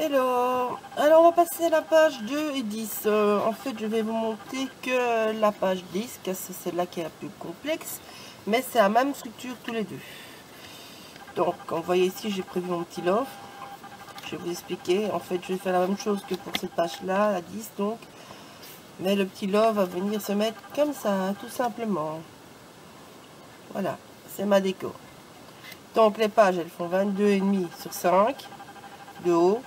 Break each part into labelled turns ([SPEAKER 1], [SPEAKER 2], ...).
[SPEAKER 1] Hello, alors on va passer à la page 2 et 10. En fait, je vais vous montrer que la page 10, car c'est celle-là qui est la plus complexe, mais c'est la même structure tous les deux. Donc, vous voyez ici, j'ai prévu mon petit love. Je vais vous expliquer. En fait, je vais faire la même chose que pour cette page-là, la 10 donc. Mais le petit love va venir se mettre comme ça, tout simplement. Voilà, c'est ma déco. Donc, les pages, elles font 22,5 sur 5 de haut,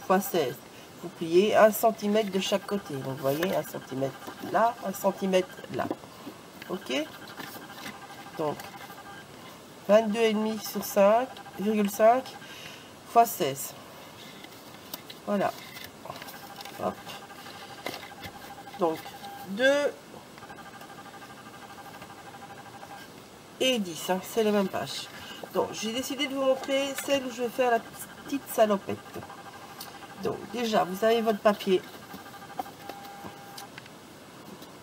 [SPEAKER 1] x 16. Vous pliez 1 cm de chaque côté. Donc, vous voyez, 1 cm là, 1 cm là. Ok? Donc, 22,5 sur 5,5 x 16. Voilà. Hop. Donc, 2 et 10, hein, c'est les mêmes pages. Donc, j'ai décidé de vous montrer celle où je vais faire la petite salopette. Donc, déjà, vous avez votre papier.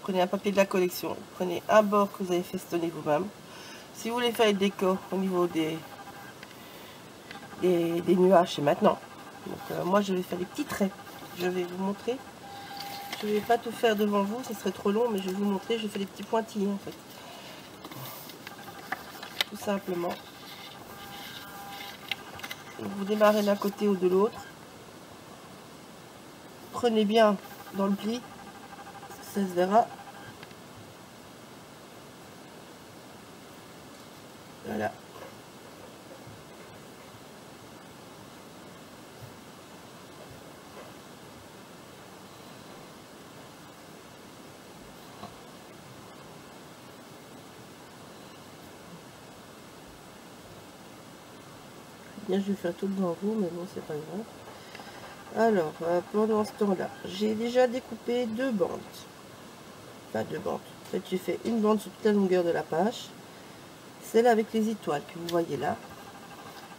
[SPEAKER 1] Prenez un papier de la collection. Prenez un bord que vous avez festonné vous-même. Si vous voulez faire une déco au niveau des nuages, c'est maintenant. Donc, moi, je vais faire des petits traits. Je vais vous montrer. Je ne vais pas tout faire devant vous, ce serait trop long, mais je vais vous montrer. Je fais des petits pointillés, en fait. Tout simplement. Vous démarrez d'un côté ou de l'autre. Prenez bien dans le pli, ça se verra. Voilà. Bien, je vais faire tout devant vous, mais bon, c'est pas grave. Alors, pendant ce temps-là, j'ai déjà découpé deux bandes. Enfin, deux bandes. En fait, j'ai fait une bande sur toute la longueur de la page. Celle avec les étoiles que vous voyez là.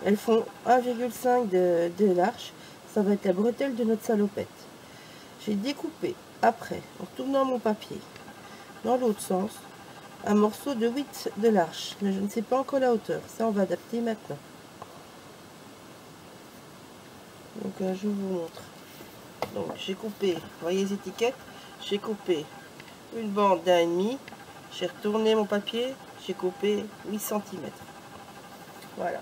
[SPEAKER 1] Elles font 1,5 de large. Ça va être la bretelle de notre salopette. J'ai découpé après, en tournant mon papier dans l'autre sens, un morceau de 8 de large. Mais je ne sais pas encore la hauteur. Ça, on va adapter maintenant. Donc, je vous montre. Donc, j'ai coupé, vous voyez les étiquettes, j'ai coupé une bande d'1,5. J'ai retourné mon papier, j'ai coupé 8 cm. Voilà.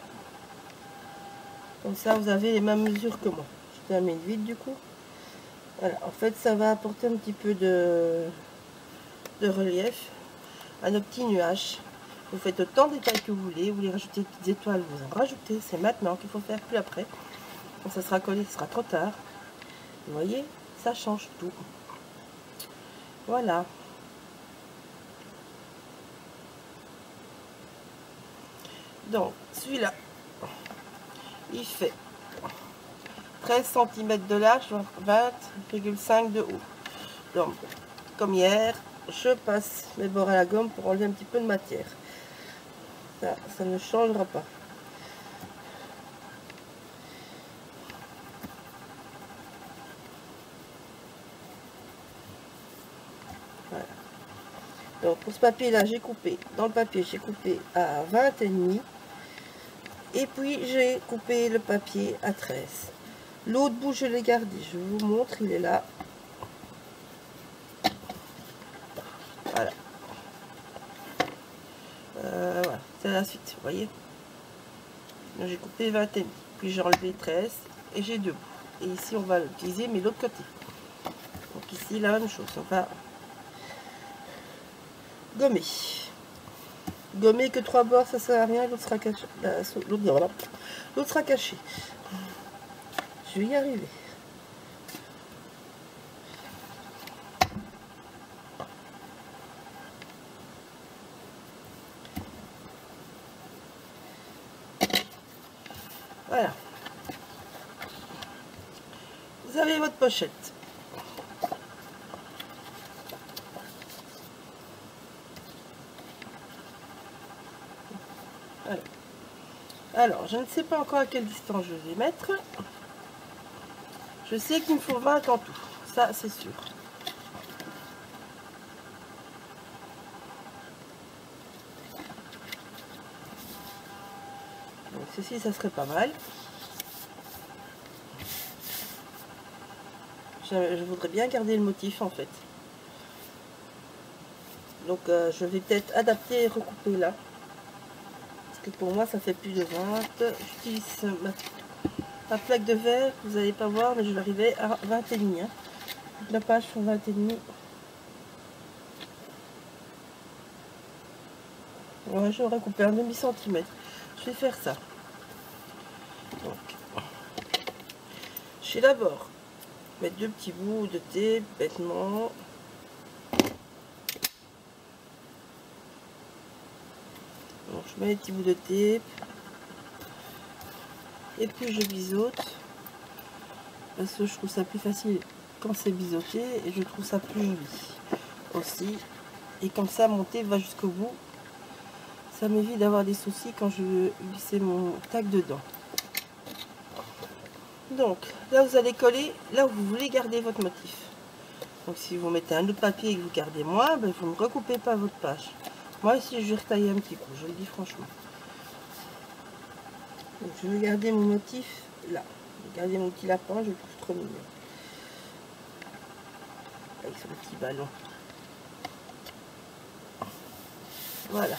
[SPEAKER 1] Comme ça, vous avez les mêmes mesures que moi. Je termine vite du coup. Voilà. En fait, ça va apporter un petit peu de relief à nos petits nuages. Vous faites autant de détails que vous voulez rajouter des petites étoiles, vous en rajoutez. C'est maintenant qu'il faut faire, plus après. Quand ça sera collé, ce sera trop tard. Vous voyez, ça change tout. Voilà. Donc, celui-là, il fait 13 cm de large, 20,5 de haut. Donc, comme hier, je passe mes bords à la gomme pour enlever un petit peu de matière. Ça ne changera pas. Voilà. Donc, pour ce papier-là, j'ai coupé, dans le papier, j'ai coupé à 20,5. Et puis, j'ai coupé le papier à 13. L'autre bout, je l'ai gardé. Je vous montre, il est là. Voilà. Voilà, c'est la suite, vous voyez. J'ai coupé 20,5. Puis j'ai enlevé 13 et j'ai deux bouts. Et ici, on va l'utiliser, mais l'autre côté. Donc ici, la même chose. On va gommer. Gommer que 3 bords, ça sert à rien. L'autre sera caché. L'autre sera caché. Je vais y arriver. Voilà. Vous avez votre pochette. Voilà. Alors, je ne sais pas encore à quelle distance je vais mettre. Je sais qu'il me faut 20 en tout. Ça, c'est sûr. Donc, ceci, ça serait pas mal. Je voudrais bien garder le motif en fait. Donc je vais peut-être adapter et recouper là. Parce que pour moi ça fait plus de 20. J'utilise ma plaque de verre, vous n'allez pas voir, mais je vais arriver à 20 et demi. Hein. La page sur 20 et demi. Ouais, j'aurais coupé un demi-centimètre. Je vais faire ça. Donc, je vais d'abord mettre 2 petits bouts de thé, bêtement. Donc, je mets les petits bouts de thé. Et puis je biseaute. Parce que je trouve ça plus facile quand c'est biseauté. Et je trouve ça plus joli aussi. Et comme ça, mon thé va jusqu'au bout. Ça m'évite d'avoir des soucis quand je veux glisser mon tac dedans. Donc, là vous allez coller là où vous voulez garder votre motif. Donc si vous mettez un autre papier et que vous gardez moins, ben, vous ne recoupez pas votre page. Moi ici je vais retailler un petit coup, je le dis franchement. Donc, je vais garder mon motif là. Je vais garder mon petit lapin, je le trouve trop mignon. Avec son petit ballon. Voilà.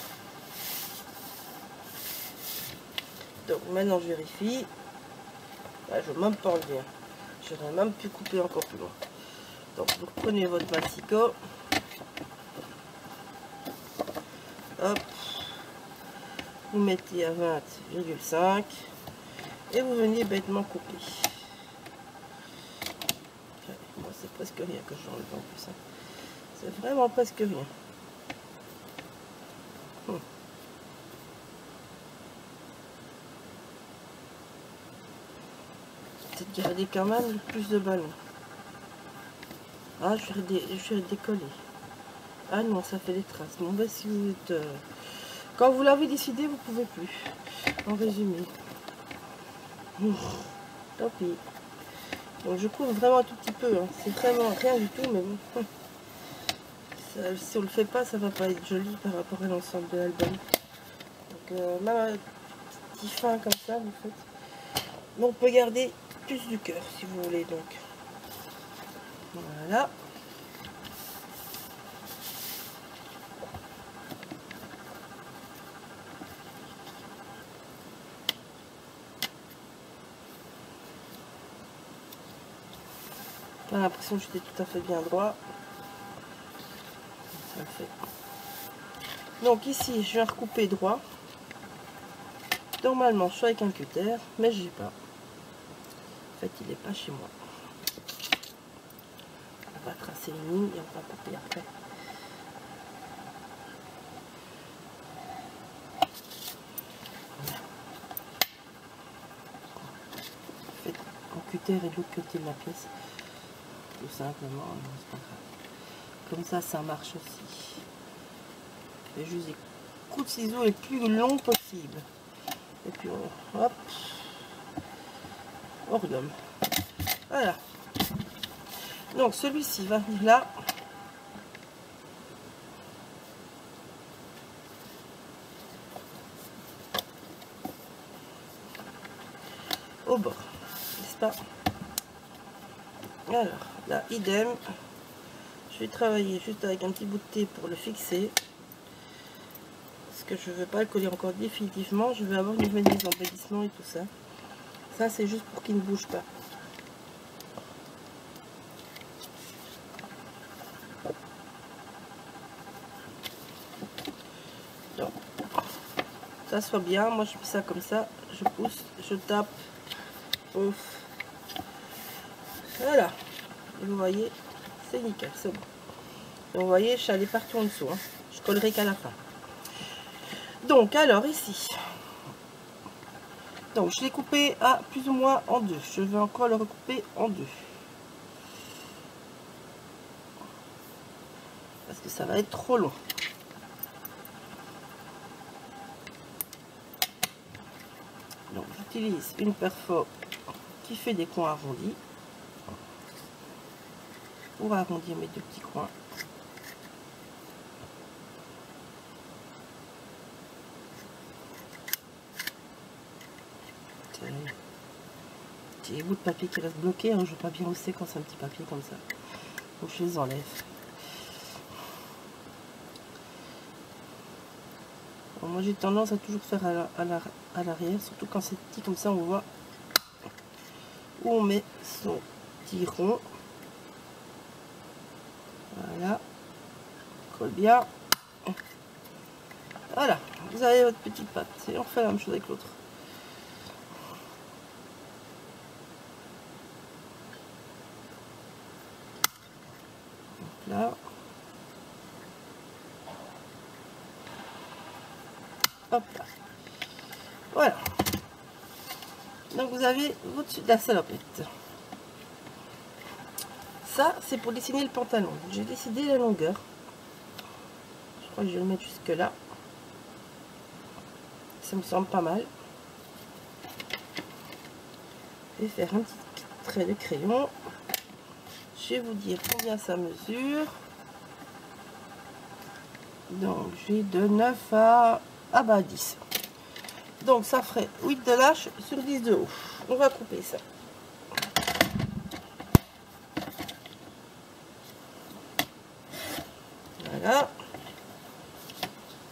[SPEAKER 1] Donc maintenant je vérifie. Là, je ne veux même pas enlever. J'aurais même pu couper encore plus loin. Donc vous prenez votre massicot. Hop. Vous mettez à 20,5 et vous venez bêtement couper. Moi c'est presque rien que j'enlève en plus. Hein. C'est vraiment presque rien. Peut-être garder quand même plus de ballons. Ah, je vais décoller. Ah non, ça fait des traces. Bon, ben, si vous êtes... Quand vous l'avez décidé, vous pouvez plus. En résumé. Tant pis. Donc, je couvre vraiment un tout petit peu. Hein. C'est vraiment rien du tout, mais bon. Ça, si on le fait pas, ça va pas être joli par rapport à l'ensemble de l'album. Donc, même un petit fin comme ça, vous faites. Donc, on peut garder plus du cœur, si vous voulez. Donc, voilà. J'ai l'impression que j'étais tout à fait bien droit. Ça le fait. Donc ici, je vais recouper droit. Normalement, je suis avec un cutter, mais j'ai pas. En fait, il n'est pas chez moi. On va tracer une ligne et on va couper après. Voilà. En fait, mon cutter est de l'autre côté de la pièce. Tout simplement, c'est pas grave. Comme ça marche aussi. Je fais juste des coups de ciseaux les plus longs possible. Et puis hop, on regomme. Voilà. Donc celui-ci va venir là. Au bord, n'est-ce pas? Alors là, idem. Je vais travailler juste avec un petit bout de thé pour le fixer. Parce que je ne veux pas le coller encore définitivement. Je vais avoir une nouvelle des embellissements et tout ça. Ça, c'est juste pour qu'il ne bouge pas. Donc, ça soit bien. Moi, je fais ça comme ça. Je pousse, je tape. Ouf. Voilà. Et vous voyez, c'est nickel, c'est bon. Et vous voyez, je suis allée partout en dessous. Hein. Je collerai qu'à la fin. Donc, alors, ici. Donc, je l'ai coupé à plus ou moins en deux. Je vais encore le recouper en deux. Parce que ça va être trop long. Donc, j'utilise une perfo qui fait des coins arrondis. Pour arrondir mes deux petits coins. petits bouts de papier qui restent bloqués, hein, je ne veux pas bien hausser quand c'est un petit papier comme ça. Donc je les enlève. Bon, moi j'ai tendance à toujours faire à l'arrière, surtout quand c'est petit comme ça, on voit où on met son petit rond. Voilà, colle bien. Voilà, vous avez votre petite pâte et on fait la même chose avec l'autre. Là, hop là, voilà. Donc vous avez au-dessus de la salopette. Ça c'est pour dessiner le pantalon. J'ai décidé la longueur. Je crois que je vais le mettre jusque là. Ça me semble pas mal. Je vais faire un petit trait de crayon. Je vais vous dire combien ça mesure. Donc j'ai de 9 à 10. Donc ça ferait 8 de large sur 10 de haut. On va couper ça. Voilà.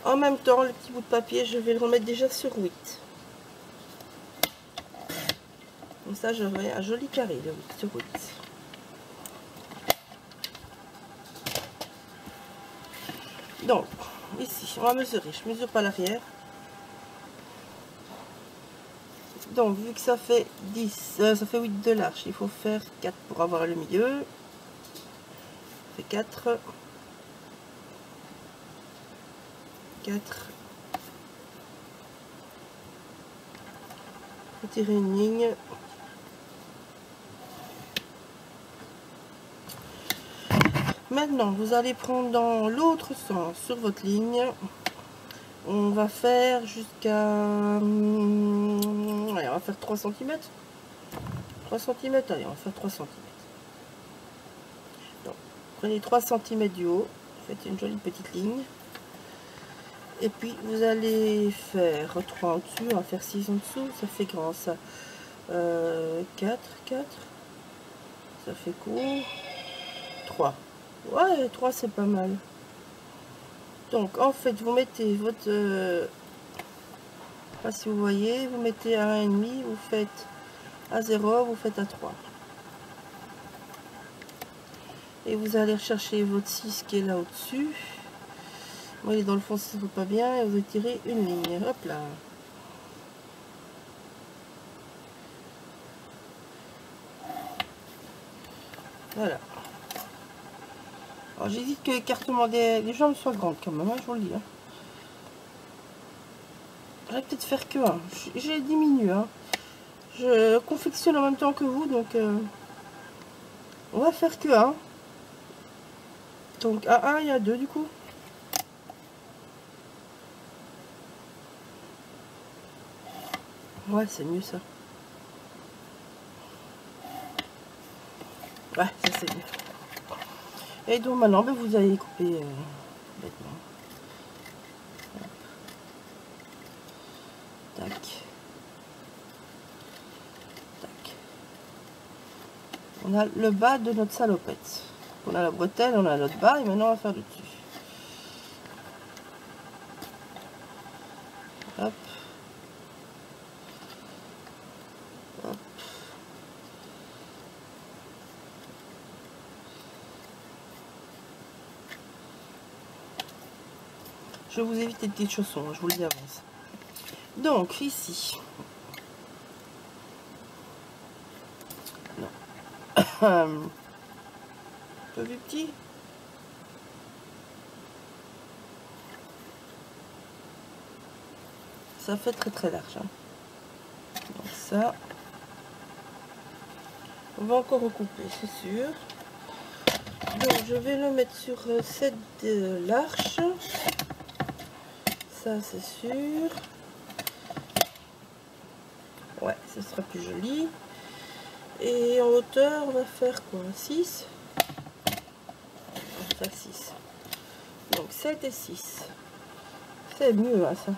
[SPEAKER 1] En même temps, le petit bout de papier, je vais le remettre déjà sur 8. Comme ça, j'aurai un joli carré de 8 sur 8. Donc, ici, on va mesurer. Je mesure pas l'arrière. Donc, vu que ça fait 10, ça fait 8 de large, il faut faire 4 pour avoir le milieu. Ça fait 4. 4. Tirer une ligne. Maintenant, vous allez prendre dans l'autre sens sur votre ligne. On va faire jusqu'à... allez, on va faire 3 cm. 3 cm, allez, on va faire 3 cm. Donc, prenez 3 cm du haut, faites une jolie petite ligne. Et puis, vous allez faire 3 en dessus, on va faire 6 en dessous, ça fait grand ça. 4, ça fait court. 3. Ouais, 3 c'est pas mal. Donc en fait vous mettez votre... je sais pas si vous voyez, vous mettez à 1,5, vous faites à 0, vous faites à 3. Et vous allez rechercher votre 6 qui est là au-dessus. Moi il est dans le fond, ça ne va pas bien, et vous tirez une ligne. Hop là. Voilà. Alors j'hésite que l'écartement des jambes soit grand quand même, hein, je vous le dis. Hein. Je vais peut-être faire que 1. J'ai diminué. Hein. Je confectionne en même temps que vous, donc on va faire que 1. Donc à 1 et à 2 du coup. Ouais, c'est mieux ça. Ouais, ça c'est mieux. Et donc maintenant, ben, vous allez couper bêtement. Tac. Tac. On a le bas de notre salopette. On a la bretelle, on a notre bas, et maintenant on va faire le dessus. Hop. Hop. Je vous évite des petites chaussons, je vous le dis avance. Donc ici, non. Un peu plus petit. Ça fait très très large. Hein. Donc ça, on va encore recouper, c'est sûr. Donc je vais le mettre sur cette large. Ça c'est sûr. Ouais, ce sera plus joli. Et en hauteur, on va faire quoi? 6. On va faire 6. Donc 7 et 6. C'est mieux, hein, ça.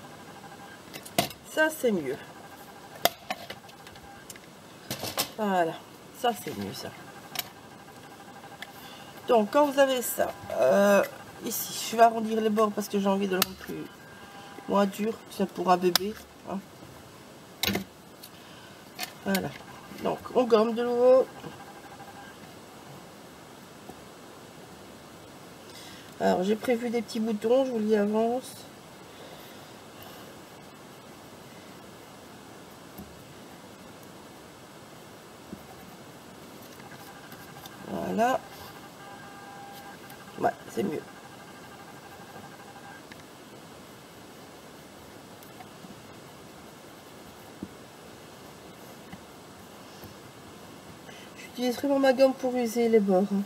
[SPEAKER 1] Ça, c'est mieux. Voilà, ça c'est mieux ça. Donc quand vous avez ça, ici, je vais arrondir les bords parce que j'ai envie de le rendre plus moins dur, c'est pour un bébé. Hein. Voilà, donc on gomme de nouveau. Alors j'ai prévu des petits boutons, je vous l'y avance. Voilà. Ouais, c'est mieux. J'utilise vraiment ma gomme pour user les bords. Hein.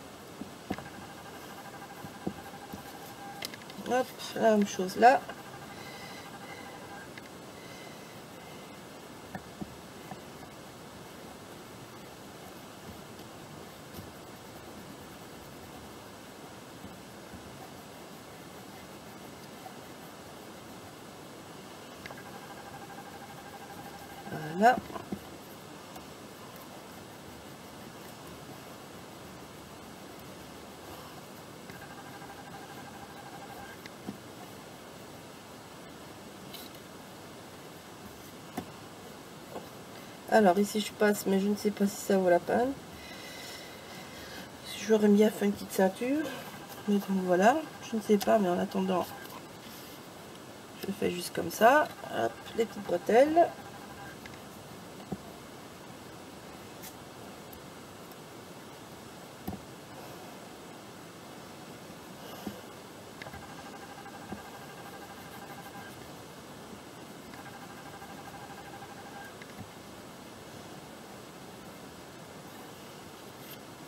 [SPEAKER 1] Hop, la même chose là. Voilà. Alors ici je passe, mais je ne sais pas si ça vaut la peine. J'aurais bien fait une petite ceinture, mais donc voilà, je ne sais pas, mais en attendant, je fais juste comme ça. Hop, les petites bretelles.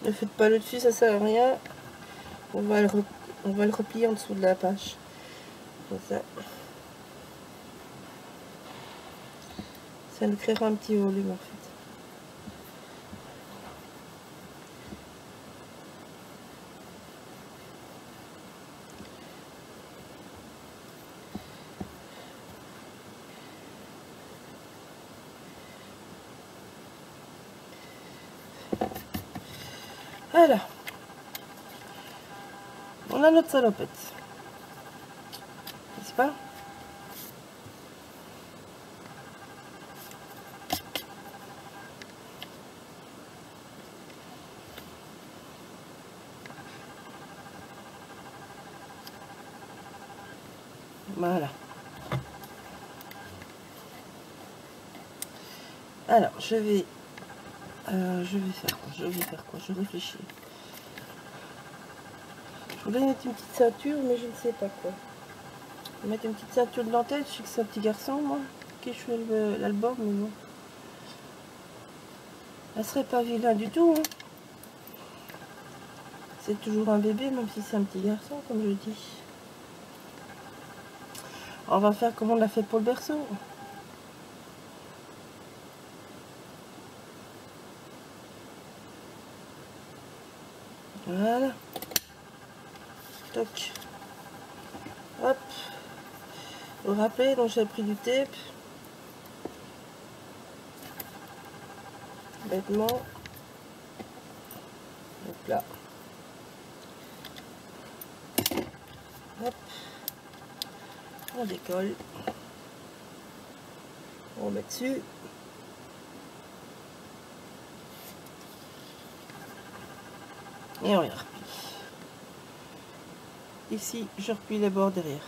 [SPEAKER 1] Ne faites pas le dessus, ça sert à rien. On va le replier en dessous de la page. Comme ça. Ça nous créera un petit volume en fait. Voilà. On a notre salopette. N'est-ce pas? Voilà. Alors, je vais faire quoi? Je réfléchis. Je voulais mettre une petite ceinture, mais je ne sais pas quoi. Je vais mettre une petite ceinture de dentelle. Je sais que c'est un petit garçon, moi, qui je fais l'album, mais bon. Elle serait pas vilain du tout. Hein. C'est toujours un bébé, même si c'est un petit garçon, comme je dis. On va faire comme on l'a fait pour le berceau. Voilà. Toc. Hop. Vous vous rappelez, donc j'ai pris du tape. Bêtement. Donc là. Hop. On décolle. On met dessus. Et on y replie. Ici, je replie les bords derrière.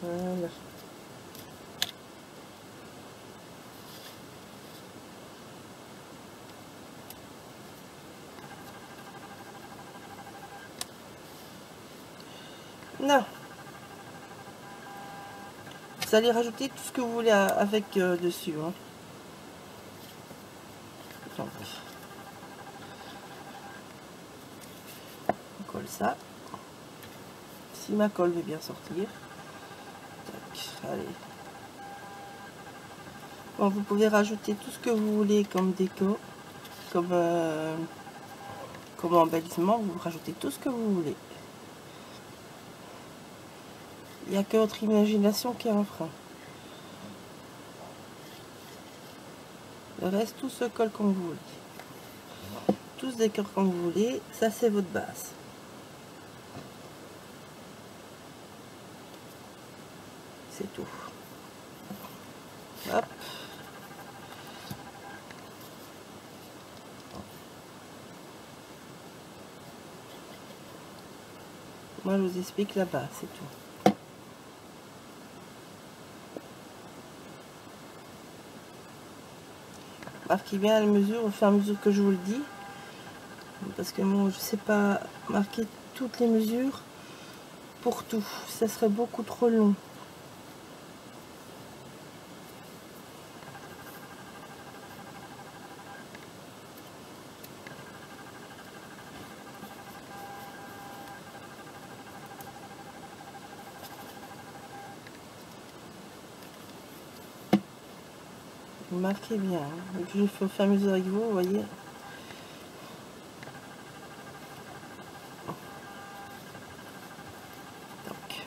[SPEAKER 1] Voilà. Non. Vous allez rajouter tout ce que vous voulez avec dessus. Hein. Donc, on colle ça. Si ma colle veut bien sortir. Tac, allez. Bon, vous pouvez rajouter tout ce que vous voulez comme déco, comme embellissement. Vous rajoutez tout ce que vous voulez. Il n'y a que votre imagination qui est un frein. Le reste, tout se colle comme vous voulez. Tout se décore comme vous voulez. Ça, c'est votre base. C'est tout. Hop. Moi, je vous explique la base, c'est tout. Marquez bien les mesures au fur et à mesure que je vous le dis. Parce que moi, je ne sais pas marquer toutes les mesures pour tout. Ça serait beaucoup trop long. Marquez bien. Hein. Et puis, il faut faire mesure avec vous voyez. Donc.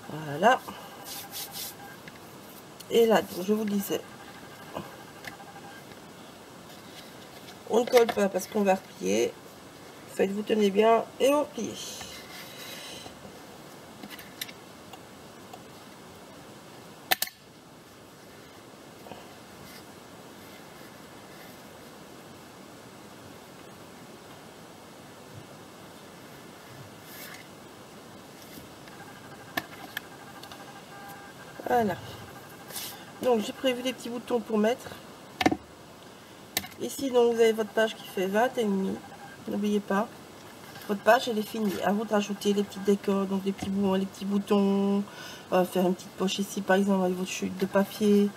[SPEAKER 1] Voilà. Et là, donc, je vous disais, on ne colle pas parce qu'on va replier. Faites-vous tenez bien et on replie. Voilà. Donc j'ai prévu des petits boutons pour mettre. Ici donc vous avez votre page qui fait 20,5. N'oubliez pas. Votre page elle est finie. À vous de rajouter les petits décors, donc des petits boutons, les petits boutons. Faire une petite poche ici par exemple avec votre chute de papier.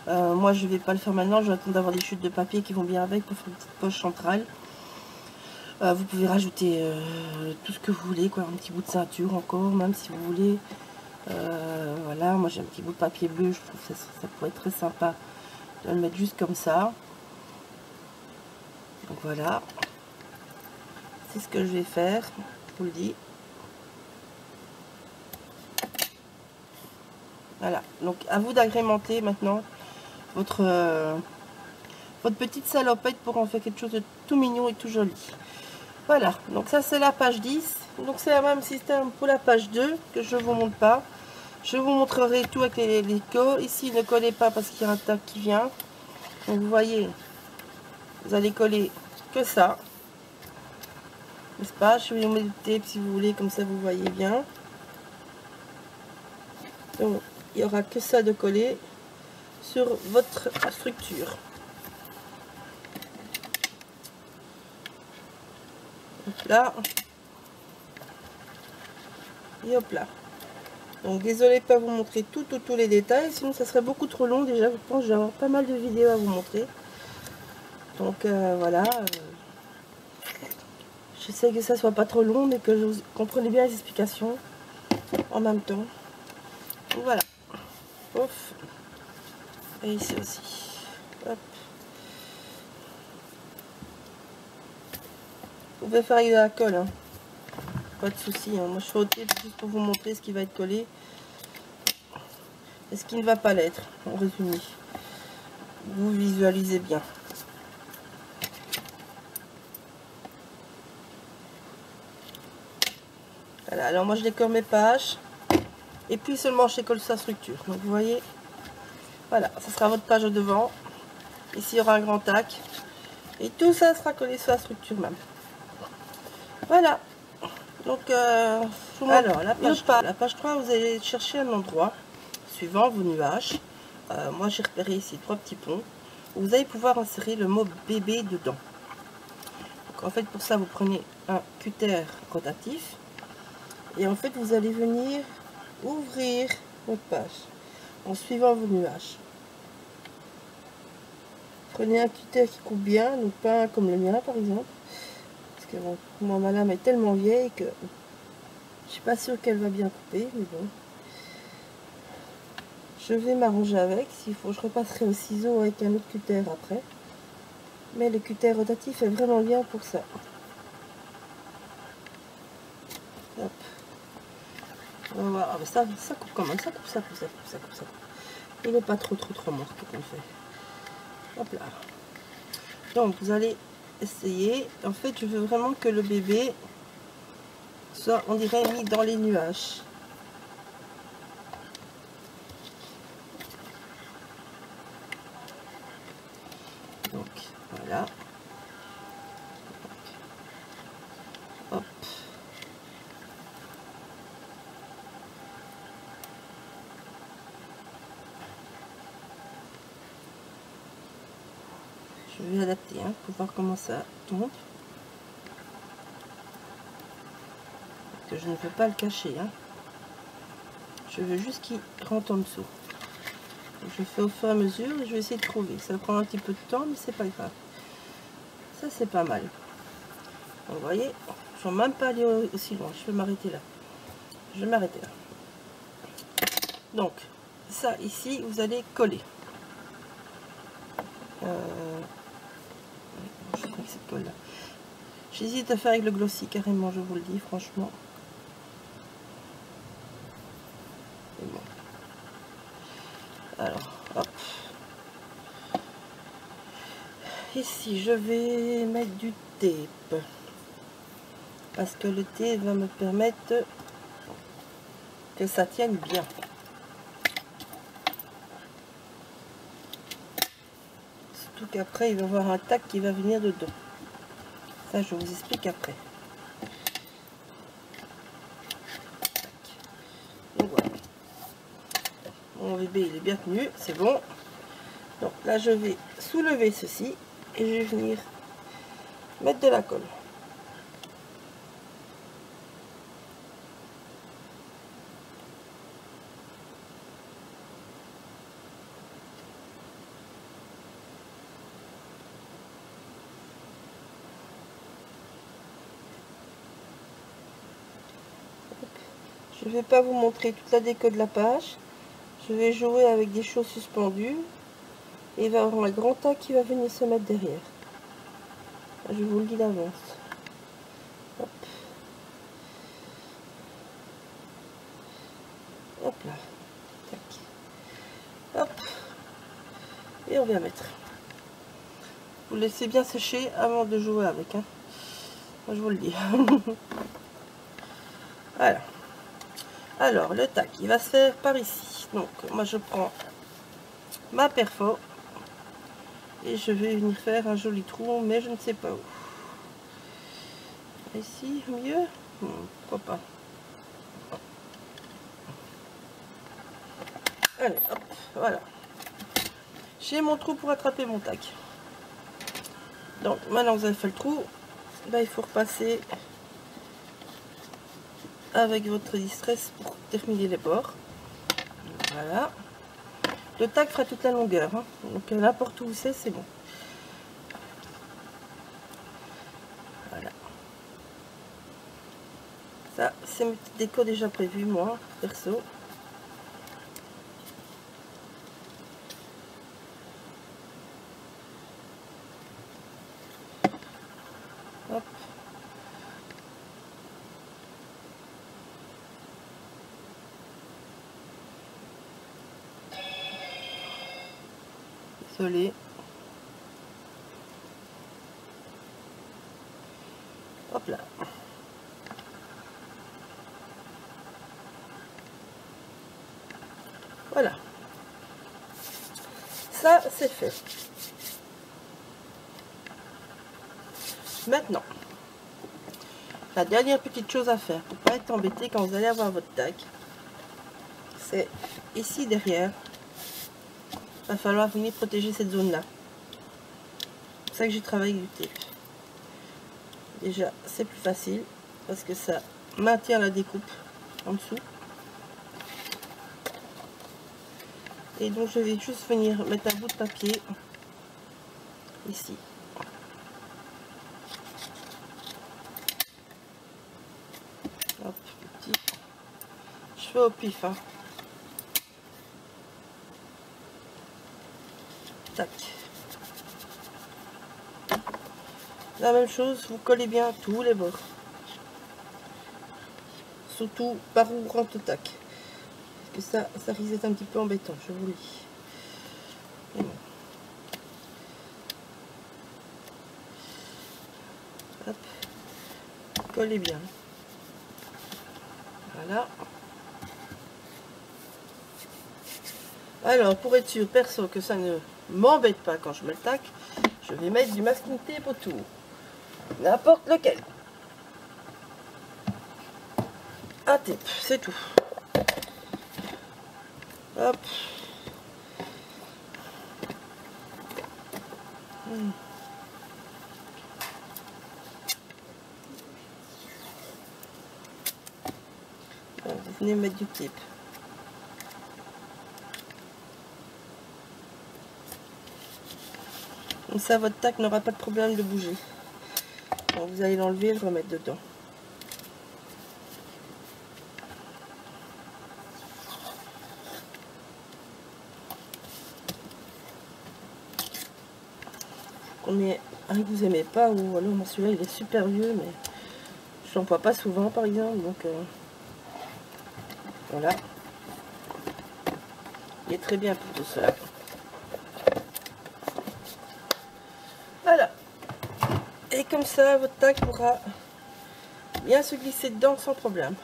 [SPEAKER 1] Moi je vais pas le faire maintenant. Je vais attendre d'avoir des chutes de papier qui vont bien avec pour faire une petite poche centrale. Vous pouvez rajouter tout ce que vous voulez, quoi, un petit bout de ceinture encore, même si vous voulez. Voilà, moi j'ai un petit bout de papier bleu, je trouve que ça pourrait être très sympa de le mettre juste comme ça. Donc voilà, c'est ce que je vais faire, je vous le dis. Voilà, donc à vous d'agrémenter maintenant votre petite salopette pour en faire quelque chose de tout mignon et tout joli. Voilà, donc ça c'est la page 10. Donc c'est le même système pour la page 2 que je vous montre pas. Je vous montrerai tout avec les cols. Ici, ne collez pas parce qu'il y a un tac qui vient. Donc vous voyez, vous allez coller que ça. N'est-ce pas? Je vais vous mettre du tape si vous voulez, comme ça vous voyez bien. Donc il n'y aura que ça de coller sur votre structure. Hop là. Et hop là. Donc désolé de ne pas vous montrer tous les détails, sinon ça serait beaucoup trop long. Déjà je pense que j'ai pas mal de vidéos à vous montrer. Donc voilà. J'essaie que ça soit pas trop long, mais que vous compreniez bien les explications en même temps. Donc voilà. Ouf. Et ici aussi. Hop. Vous pouvez faire avec de la colle. Hein. Pas de souci. Hein. Moi je fais au tape juste pour vous montrer ce qui va être collé. Et ce qui ne va pas l'être, en résumé. Vous visualisez bien. Voilà, alors moi je décore mes pages. Et puis seulement je décolle sa structure. Donc vous voyez, voilà, ça sera votre page au devant. Ici il y aura un grand tac. Et tout ça sera collé sur la structure même. Voilà. Donc alors la page 3, vous allez chercher un endroit suivant vos nuages. Moi j'ai repéré ici 3 petits ponts. Vous allez pouvoir insérer le mot bébé dedans. Donc en fait pour ça vous prenez un cutter rotatif. Et en fait vous allez venir ouvrir votre page en suivant vos nuages. Prenez un cutter qui coupe bien, donc pas comme le mien par exemple. Parce que bon, moi ma lame est tellement vieille que je suis pas sûre qu'elle va bien couper, mais bon. Je vais m'arranger avec. S'il faut, je repasserai au ciseau avec un autre cutter après. Mais le cutter rotatif est vraiment bien pour ça. Hop. On va voir. Ah, mais ça coupe quand même, ça coupe, ça coupe, ça coupe, ça coupe, ça coupe. Il n'est pas trop mort qu'on fait. Hop là. Donc vous allez essayer. En fait, je veux vraiment que le bébé soit, on dirait, mis dans les nuages. Donc voilà. Hop. Je vais adapter pour voir comment ça tombe. Parce que je ne veux pas le cacher. Je veux juste qu'il rentre en dessous. Donc, je fais au fur et à mesure et je vais essayer de trouver. Ça prend un petit peu de temps, mais c'est pas grave. Ça, c'est pas mal. Donc, vous voyez, je ne vais même pas aller aussi loin. Je vais m'arrêter là. Je vais m'arrêter là. Donc, ça, ici, vous allez coller. Je sais que cette colle là. J'hésite à faire avec le glossy carrément, je vous le dis franchement. Bon. Alors, hop. Ici, je vais mettre du tape. Parce que le tape va me permettre que ça tienne bien. Surtout qu'après, il va y avoir un tac qui va venir dedans. Ça, je vous explique après. Donc voilà. Mon bébé, il est bien tenu, c'est bon. Donc là, je vais soulever ceci et je vais venir mettre de la colle. Je ne vais pas vous montrer toute la déco de la page. Je vais jouer avec des choses suspendues. Et il va y avoir un grand tas qui va venir se mettre derrière. Je vous le dis d'avance. Hop. Hop là. Tac. Hop. Et on vient mettre. Vous laissez bien sécher avant de jouer avec. Moi, je vous le dis. Voilà. Alors, le tac, il va se faire par ici. Donc, moi, je prends ma perfo. Et je vais venir faire un joli trou, mais je ne sais pas où. Ici, mieux? Pourquoi pas? Allez, hop, voilà. J'ai mon trou pour attraper mon tac. Donc, maintenant que vous avez fait le trou, ben, il faut repasser avec votre distress pour terminer les bords. Voilà. Le tac fera toute la longueur. Donc, n'importe où c'est bon. Voilà. Ça, c'est mes petites décos déjà prévues, moi, perso. Hop. Désolée. Hop là. Voilà. Ça, c'est fait. Maintenant, la dernière petite chose à faire pour ne pas être embêté quand vous allez avoir votre tac, c'est ici derrière. Il va falloir venir protéger cette zone là. C'est pour ça que j'ai travaillé avec du tape. Déjà, c'est plus facile parce que ça maintient la découpe en dessous. Et donc je vais juste venir mettre un bout de papier ici. Hop, petit. Je fais au pif. Tac. la même chose, vous collez bien tous les bords. Surtout par où rentre le tac. Parce que ça risque d'être un petit peu embêtant, je vous le dis. Et bon. Hop. Collez bien. Voilà. Alors, pour être sûr, perso, que ça ne m'embête pas quand je mets le tac, je vais mettre du masking tape autour. N'importe lequel. Un tape, c'est tout. Hop. Bon, vous venez mettre du tape. Comme ça, votre tac n'aura pas de problème de bouger. Donc, vous allez l'enlever et le remettre dedans. Qu'on ait un que vous aimez pas, ou alors celui-là il est super vieux, mais je l'emploie pas souvent par exemple, donc voilà. Il est très bien pour tout cela. Voilà. Et comme ça, votre tac pourra bien se glisser dedans sans problème.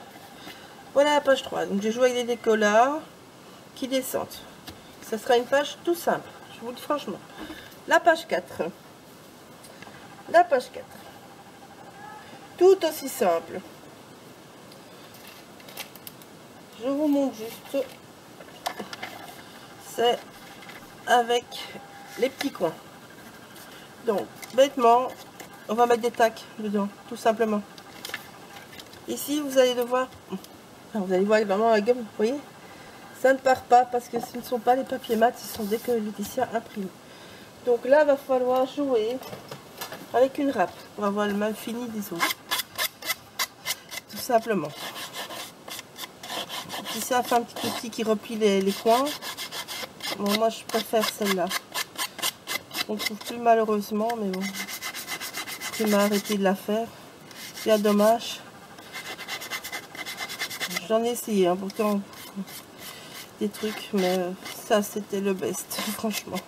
[SPEAKER 1] Voilà la page 3. Donc j'ai joué avec des décollats qui descendent. Ça sera une page tout simple, je vous le dis franchement. La page 4. La page 4. Tout aussi simple. Je vous montre juste. C'est avec les petits coins. Donc, bêtement, on va mettre des tacs dedans, tout simplement. Ici, vous allez devoir... Vous allez voir vraiment la gomme, vous voyez, ça ne part pas parce que ce ne sont pas les papiers mat, ce sont des que Laetitia imprime. Donc là, il va falloir jouer avec une râpe pour avoir le même fini des autres. Tout simplement. Laetitia a fait un petit outil qui replie les coins. Bon, moi, je préfère celle-là. On ne trouve plus malheureusement, mais bon. Je m'ai arrêté de la faire. C'est dommage. J'en ai essayé, hein, pourtant des trucs, mais ça c'était le best, franchement.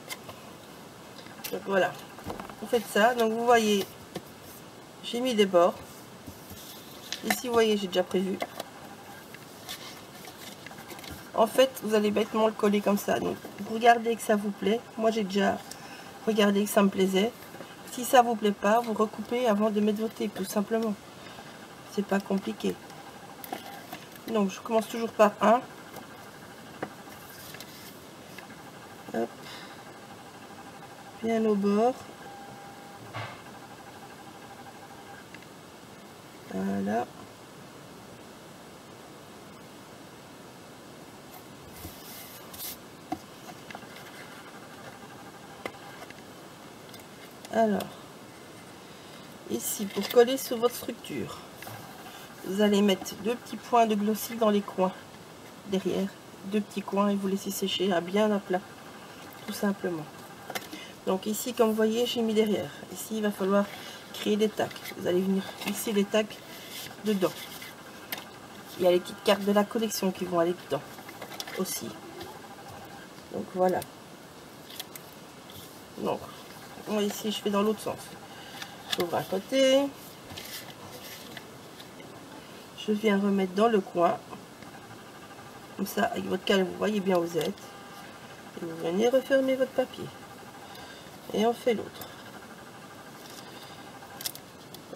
[SPEAKER 1] Donc voilà, vous faites ça. Donc vous voyez, j'ai mis des bords. Ici vous voyez, j'ai déjà prévu. En fait, vous allez bêtement le coller comme ça. Donc vous regardez que ça vous plaît. Moi j'ai déjà regardé que ça me plaisait. Si ça vous plaît pas, vous recoupez avant de mettre vos tapes, tout simplement. C'est pas compliqué. Donc je commence toujours par un. Hop. Bien au bord. Voilà. Alors, ici, pour coller sur votre structure, vous allez mettre deux petits points de glossy dans les coins, derrière, deux petits coins, et vous laissez sécher à bien à plat, tout simplement. Donc ici, comme vous voyez, j'ai mis derrière. Ici, il va falloir créer des tacs. Vous allez venir glisser les tacs dedans. Il y a les petites cartes de la collection qui vont aller dedans aussi. Donc voilà. Donc, moi ici, je fais dans l'autre sens. J'ouvre un côté. Je viens remettre dans le coin. Comme ça, avec votre calme, vous voyez bien où vous êtes. Et vous venez refermer votre papier. Et on fait l'autre.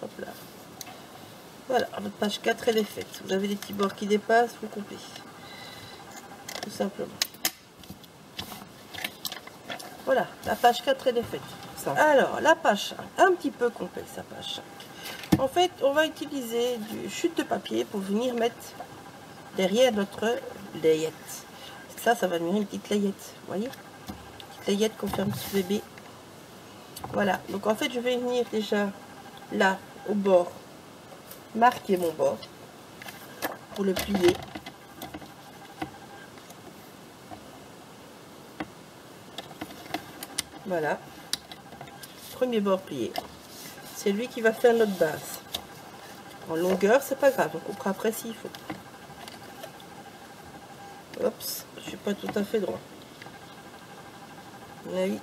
[SPEAKER 1] Hop là. Voilà, votre page 4 elle est faite. Vous avez des petits bords qui dépassent, vous coupez. Tout simplement. Voilà, la page 4 elle est faite. Alors, la page 5, un petit peu complexe la page 5. En fait, on va utiliser du chute de papier pour venir mettre derrière notre layette. Ça va devenir une petite layette, vous voyez? Une petite layette qu'on ferme sur bébé. Voilà, donc en fait, je vais venir déjà là, au bord, marquer mon bord pour le plier. Voilà. Premier bord plié. C'est lui qui va faire notre base. En longueur, c'est pas grave, on coupera après s'il faut. Hop, je suis pas tout à fait droit. Oui.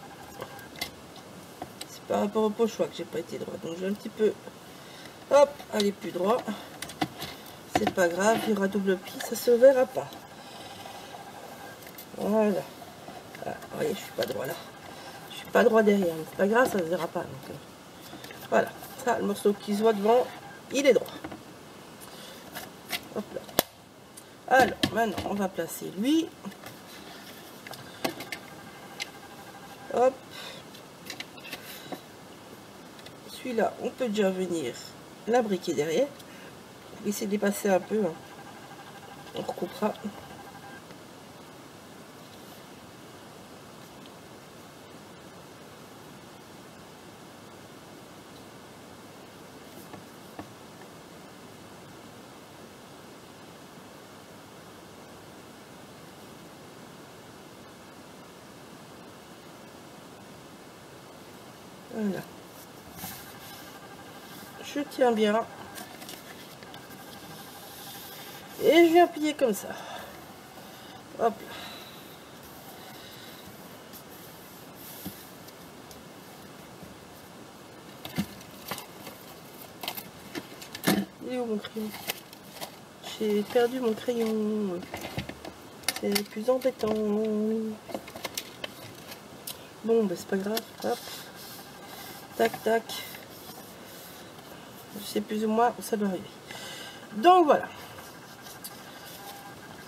[SPEAKER 1] C'est par rapport au pochoir que j'ai pas été droit. Donc je vais un petit peu, hop, aller plus droit. C'est pas grave, il y aura double pli, ça se verra pas. Voilà. Ah, vous voyez, je suis pas droit là. Je suis pas droit derrière, mais c'est pas grave, ça se verra pas. Donc, voilà. Ça, le morceau qui se voit devant, il est droit. Hop là. Alors, maintenant, on va placer lui. Hop. Celui-là, on peut déjà venir l'imbriquer derrière. On va essayer de les passer un peu. Hein. On recoupera. Voilà. Je tiens bien. Et je viens plier comme ça. Hop là. Il est où mon crayon? J'ai perdu mon crayon. C'est le plus embêtant. Bon, ben c'est pas grave. Hop. Tac, tac. Je sais plus ou moins où ça doit arriver. Donc voilà.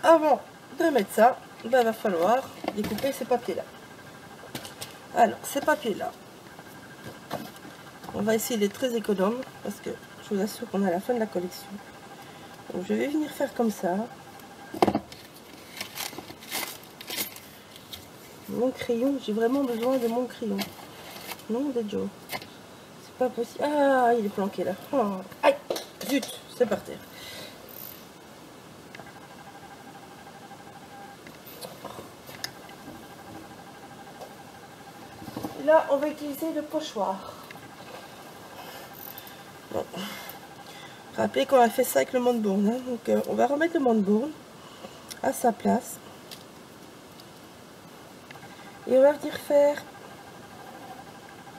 [SPEAKER 1] Avant de mettre ça, ben, va falloir découper ces papiers-là. Alors, ces papiers-là, on va essayer d'être très économe parce que je vous assure qu'on est à la fin de la collection. Donc, je vais venir faire comme ça. Mon crayon, j'ai vraiment besoin de mon crayon. Non, de Joe. C'est pas possible. Ah, il est planqué là. Oh. Aïe, zut, c'est par terre. Et là, on va utiliser le pochoir. Bon. Rappelez qu'on a fait ça avec le Montbourn. Hein. Donc, on va remettre le Montbourn à sa place. Et on va venir faire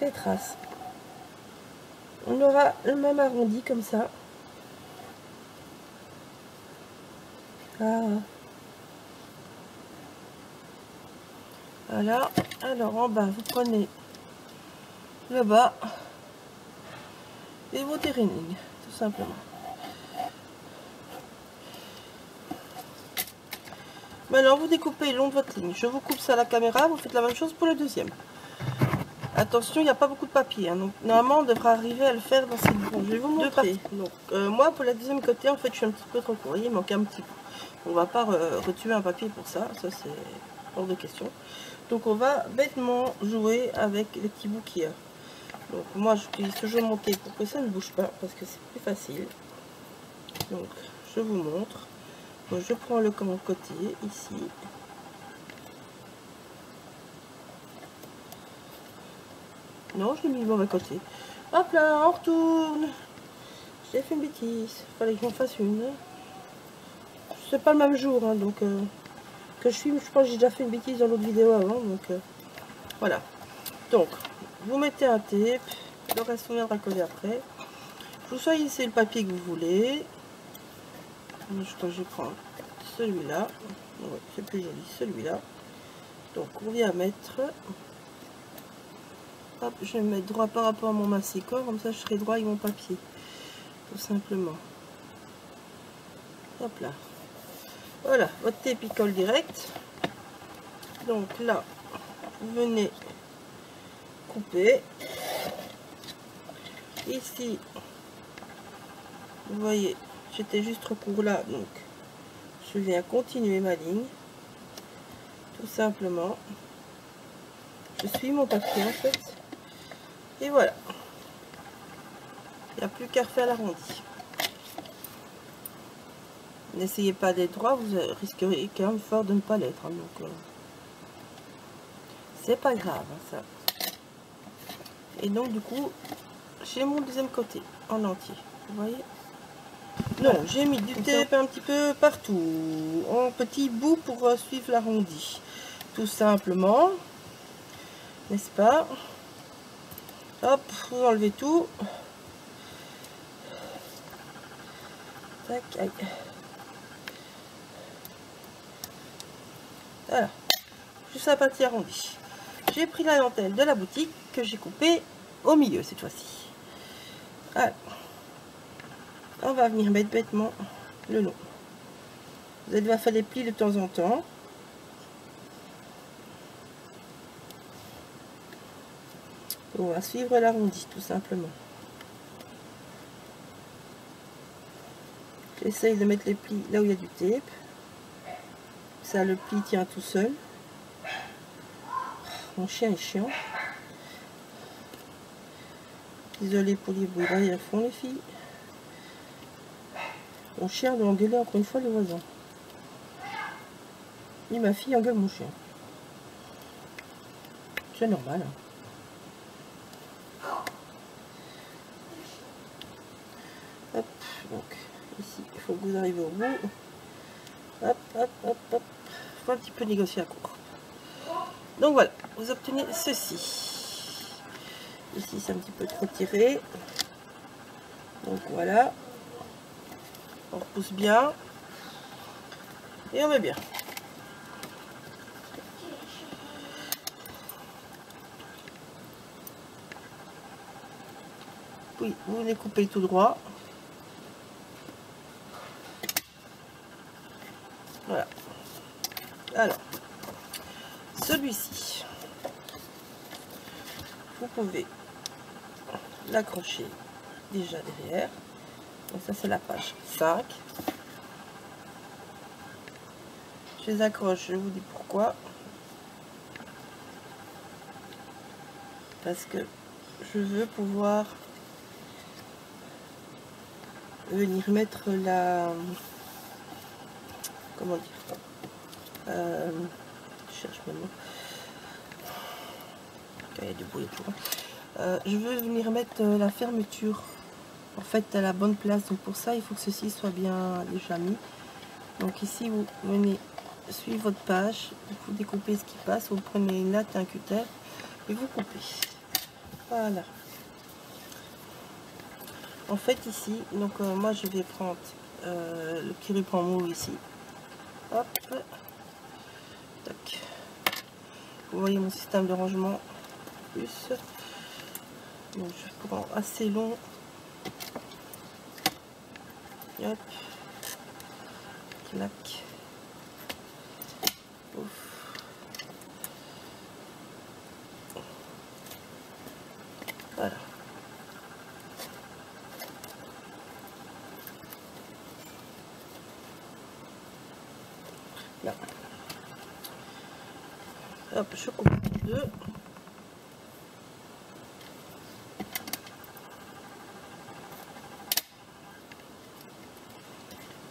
[SPEAKER 1] les traces. On aura le même arrondi comme ça. Ah. Voilà. Alors en bas, vous prenez le bas et vous tirez une ligne, tout simplement. Maintenant, vous découpez le long de votre ligne. Je vous coupe ça à la caméra. Vous faites la même chose pour le deuxième. Attention, il n'y a pas beaucoup de papier. Hein, donc, normalement, on devra arriver à le faire dans cette... Bon, je vais vous montrer. Donc, moi, pour la deuxième côté, en fait, je suis un petit peu trop court. Il manque un petit peu. On va pas retuer un papier pour ça. Ça, c'est hors de question. Donc, on va bêtement jouer avec les petits bouts qu'il y a. Donc, moi, j'utilise toujours mon thé pour que ça ne bouge pas, parce que c'est plus facile. Donc, je vous montre. Donc, je prends le côté, ici. Non, je l'ai mis du mauvais côté. Hop là, on retourne. J'ai fait une bêtise. Fallait que j'en fasse une. C'est pas le même jour, hein, donc que je filme. Je pense que j'ai déjà fait une bêtise dans l'autre vidéo avant, donc voilà. Donc, vous mettez un tape. Le reste, on viendra coller après. Vous choisissez le papier que vous voulez. Je prends celui-là. Ouais, c'est plus joli, celui-là. Donc, on vient mettre... Hop, je vais me mettre droit par rapport à mon massicor, comme ça je serai droit avec mon papier, tout simplement. Hop là. Voilà, votre tape il colle direct. Donc là, vous venez couper. Ici, vous voyez, j'étais juste trop court là, donc je viens continuer ma ligne, tout simplement. Je suis mon papier en fait. Et voilà. Il n'y a plus qu'à refaire l'arrondi. N'essayez pas d'être droit, vous risquerez quand même fort de ne pas l'être. Hein, donc, c'est pas grave, hein, ça. Et donc, du coup, j'ai mon deuxième côté en entier, vous voyez. Non, j'ai mis du tape un petit peu partout, en petits bouts pour suivre l'arrondi. Tout simplement, n'est-ce pas? Hop, vous enlevez tout. Tac, aïe. Voilà, juste la partie arrondie. J'ai pris la dentelle de la boutique que j'ai coupée au milieu cette fois-ci. Alors, on va venir mettre bêtement le long. Vous allez devoir faire des plis de temps en temps. On va suivre l'arrondi tout simplement. J'essaye de mettre les plis là où il y a du tape. Ça, le pli tient tout seul. Mon chien est chiant. Désolée pour les bruits derrière fond, les filles. Mon chien doit engueuler encore une fois le voisin. Et ma fille engueule mon chien. C'est normal. Hein. Hop, donc ici, il faut que vous arrivez au bout. Hop, hop, hop, hop. Il faut un petit peu négocier à court. Donc voilà, vous obtenez ceci. Ici, c'est un petit peu trop tiré. Donc voilà. On repousse bien. Et on met bien. Puis, vous les coupez tout droit. Voilà. Alors, celui-ci, vous pouvez l'accrocher déjà derrière. Donc ça, c'est la page 5. Je les accroche, je vous dis pourquoi. Parce que je veux pouvoir venir mettre la... Comment dire, je cherche mes mots. Il y a du bruit autour. Je veux venir mettre la fermeture en fait à la bonne place. Donc pour ça, il faut que ceci soit bien déjà mis. Donc ici, vous venez suivre votre page, vous découpez ce qui passe, vous prenez une latte, un cutter et vous coupez. Voilà. En fait ici, donc moi je vais prendre le petit ruban mou ici. Hop. Tac. Vous voyez mon système de rangement plus. Donc je prends assez long. Hop. Clac. Ouf. Voilà. Là. Hop, je coupe les deux.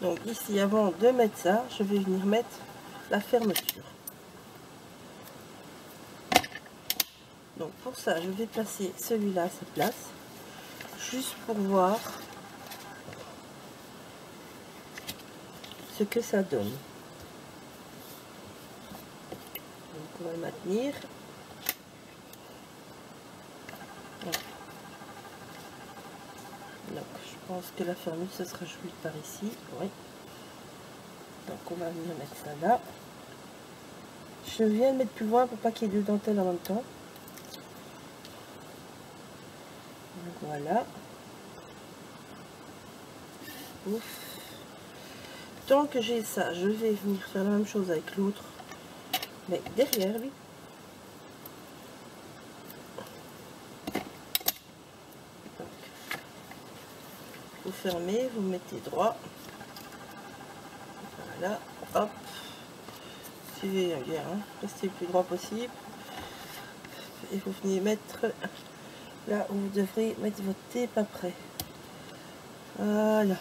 [SPEAKER 1] Donc ici, avant de mettre ça, je vais venir mettre la fermeture. Donc pour ça, je vais placer celui-là à sa place, juste pour voir ce que ça donne. Donc on va le maintenir. Voilà. Donc je pense que la fermeture, ce sera joli par ici. Oui. Donc on va venir mettre ça là. Je viens de mettre plus loin pour pas qu'il y ait deux dentelles en même temps. Donc voilà. Ouf. Tant que j'ai ça, je vais venir faire la même chose avec l'autre, mais derrière lui. Donc, vous fermez, vous mettez droit. Voilà, hop. Suivez bien, hein. Restez le plus droit possible. Et vous venez mettre là où vous devrez mettre votre tape après. Voilà.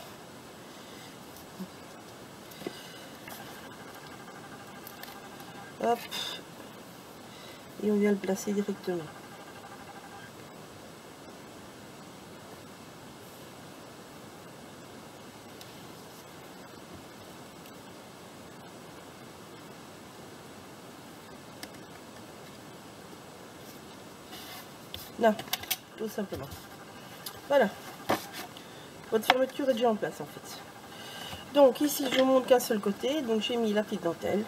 [SPEAKER 1] Hop. Et on vient le placer directement. Non, tout simplement. Voilà. Votre fermeture est déjà en place en fait. Donc ici je vous montre qu'un seul côté. Donc j'ai mis la petite dentelle.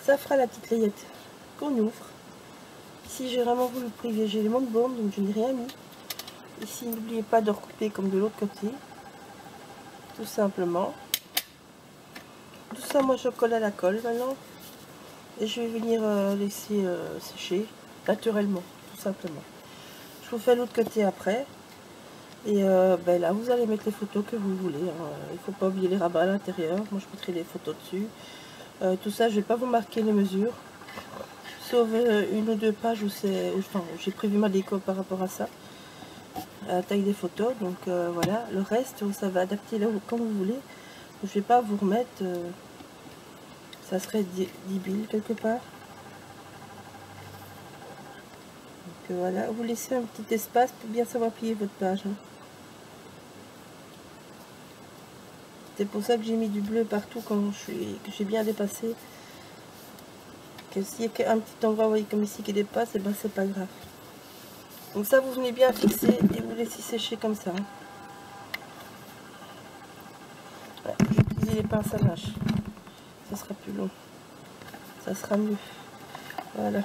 [SPEAKER 1] Ça fera la petite layette qu'on ouvre. Ici j'ai vraiment voulu privilégier les monte-bombes, donc je n'ai rien mis. Ici n'oubliez pas de recouper comme de l'autre côté. Tout simplement. Tout ça moi je colle à la colle maintenant. Et je vais venir laisser sécher naturellement, tout simplement. Je vous fais l'autre côté après. Et ben là, vous allez mettre les photos que vous voulez. Hein. Il ne faut pas oublier les rabats à l'intérieur. Moi, je mettrai les photos dessus. Tout ça, je ne vais pas vous marquer les mesures. Sauf une ou deux pages où c'est... Enfin, j'ai prévu ma déco par rapport à ça. À la taille des photos. Donc voilà. Le reste, ça va adapter là comme vous voulez. Je ne vais pas vous remettre... ça serait débile quelque part. Donc voilà. Vous laissez un petit espace pour bien savoir plier votre page. Hein. C'est pour ça que j'ai mis du bleu partout quand que j'ai bien dépassé. Que s'il y a un petit endroit, vous voyez, comme ici qui dépasse, et ben c'est pas grave. Donc ça, vous venez bien fixer et vous laissez sécher comme ça. Hein. Ouais, je vais utiliser les pinces à linge. Ça sera plus long. Ça sera mieux. Voilà.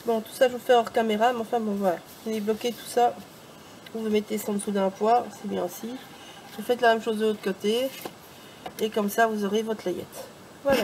[SPEAKER 1] Bon, tout ça, je vous fais hors caméra, mais enfin, bon, voilà. Vous venez bloquer tout ça. Vous vous mettez ça en dessous d'un poids, c'est bien aussi. Vous faites la même chose de l'autre côté. Et comme ça, vous aurez votre layette. Voilà.